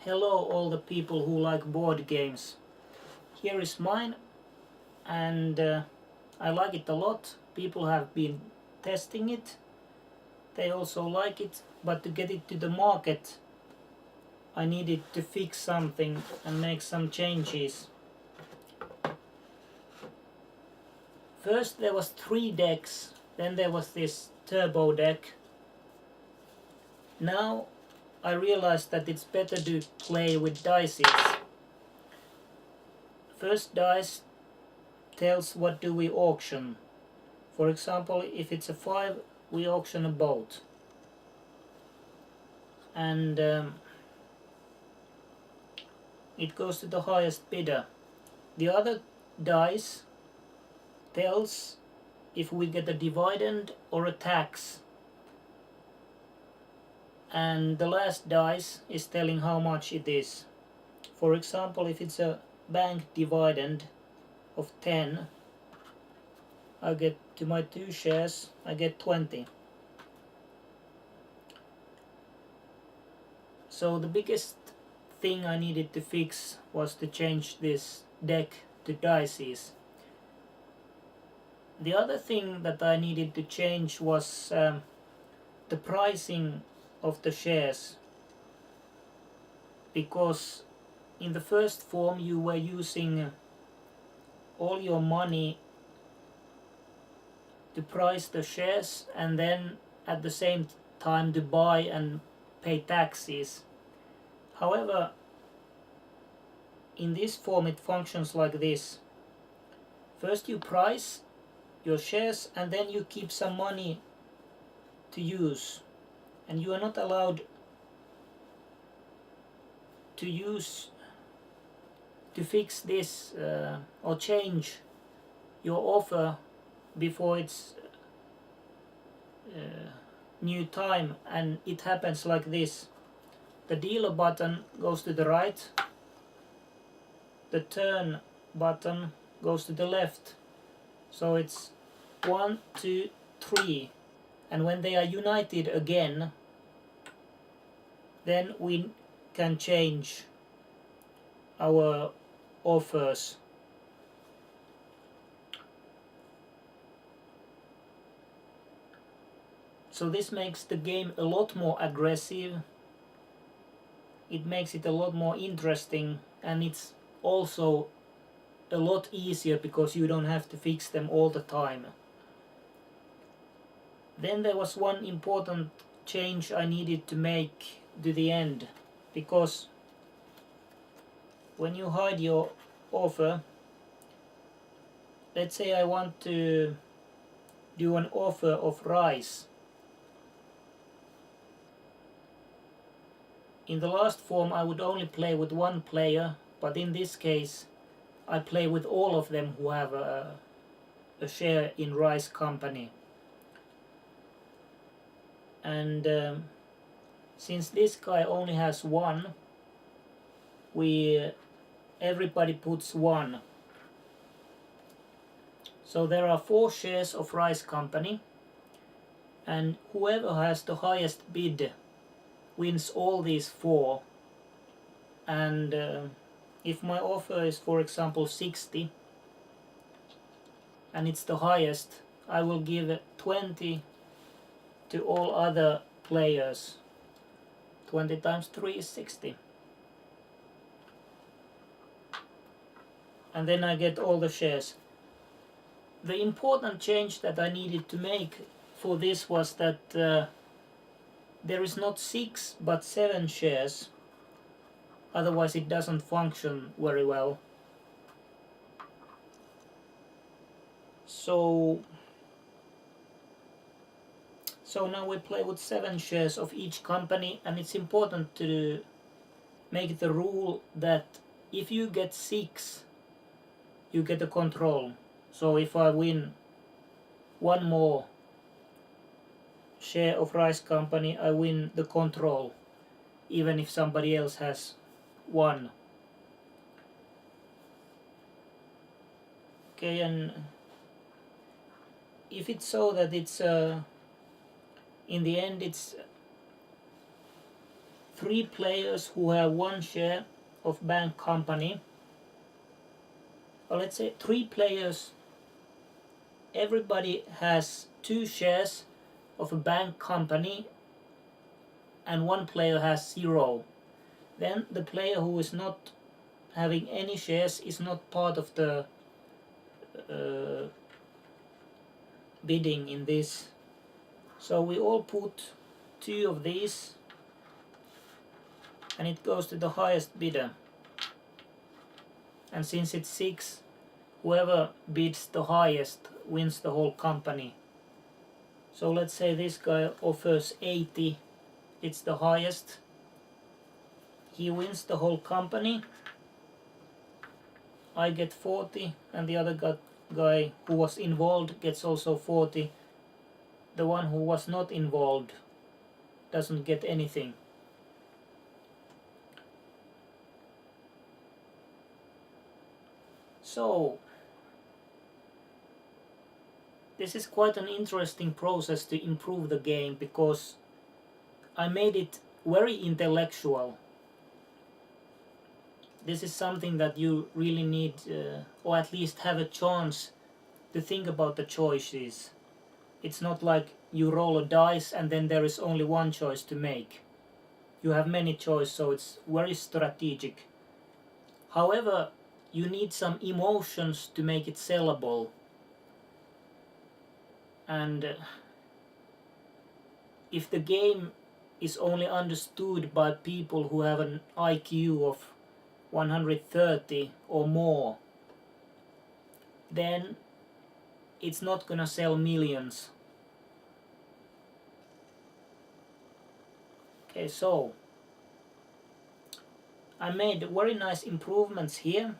Hello all the people who like board games. Here is mine, and I like it a lot. People have been testing it. They also like it, but to get it to the market I needed to fix something and make some changes. First there was 3 decks, then there was this turbo deck. Now I realized that it's better to play with dices. First dice tells what do we auction. For example, if it's a 5, we auction a boat. And it goes to the highest bidder. The other dice tells if we get a dividend or a tax. And the last dice is telling how much it is. For example, if it's a bank dividend of 10, I get to my 2 shares, I get 20. So the biggest thing I needed to fix was to change this deck to dices. The other thing that I needed to change was the pricing of the shares, because in the first form you were using all your money to price the shares and then at the same time to buy and pay taxes. However, in this form it functions like this. First you price your shares and then you keep some money to use, and you are not allowed to use to fix this or change your offer before it's new time, and it happens like this. The dealer button goes to the right, the turn button goes to the left, so it's 1, 2, 3, and when they are united again, then we can change our offers. So this makes the game a lot more aggressive, it makes it a lot more interesting, and it's also a lot easier because you don't have to fix them all the time. Then there was one important change I needed to make to the end, because when you hide your offer, let's say I want to do an offer of rice. In the last form I would only play with 1 player, but in this case I play with all of them who have a share in rice company. And since this guy only has 1, everybody puts 1. So there are 4 shares of rice company, and whoever has the highest bid wins all these 4. And if my offer is, for example, 60 and it's the highest, I will give 20 to all other players. 20 times 3 is 60. And then I get all the shares. The important change that I needed to make for this was that there is not 6 but 7 shares, otherwise it doesn't function very well. So now we play with 7 shares of each company, and it's important to make the rule that if you get 6, you get a control. So if I win 1 more share of rice company, I win the control, even if somebody else has 1. Okay, and if it's so that it's in the end it's 3 players who have 1 share of bank company, or let's say 3 players, everybody has 2 shares of a bank company and 1 player has 0, then the player who is not having any shares is not part of the bidding in this. So we all put 2 of these and it goes to the highest bidder. And since it's 6, whoever bids the highest wins the whole company. So let's say this guy offers 80, it's the highest. He wins the whole company. I get 40 and the other guy who was involved gets also 40. The one who was not involved doesn't get anything. So this is quite an interesting process to improve the game, because I made it very intellectual. This is something that you really need, or at least have a chance to think about the choices. It's not like you roll a dice and then there is only one choice to make. You have many choices, so it's very strategic. However, you need some emotions to make it sellable. And if the game is only understood by people who have an IQ of 130 or more, then it's not gonna sell millions. Okay, so I made very nice improvements here.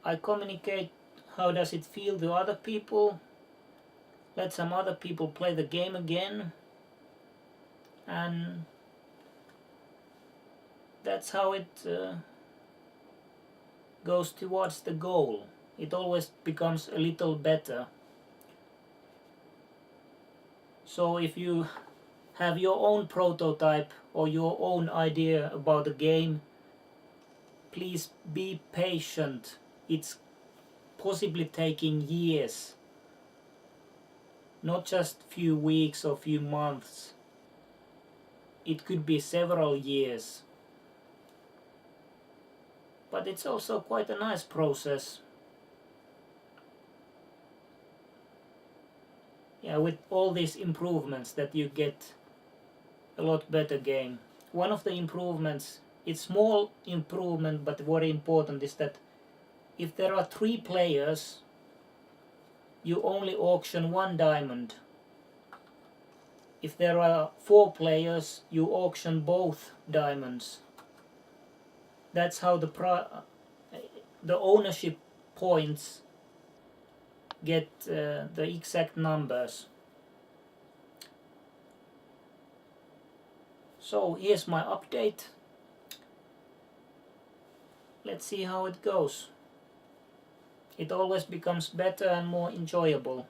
I communicate how does it feel to other people. Let some other people play the game again. And that's how it goes towards the goal. It always becomes a little better. So if you have your own prototype or your own idea about the game, please be patient. It's possibly taking years, not just few weeks or few months. It could be several years. But it's also quite a nice process. Yeah, with all these improvements that you get a lot better game. One of the improvements, it's small improvement but very important, is that if there are 3 players, you only auction 1 diamond. If there are 4 players, you auction both diamonds. That's how the ownership points get the exact numbers. So here's my update. Let's see how it goes. It always becomes better and more enjoyable.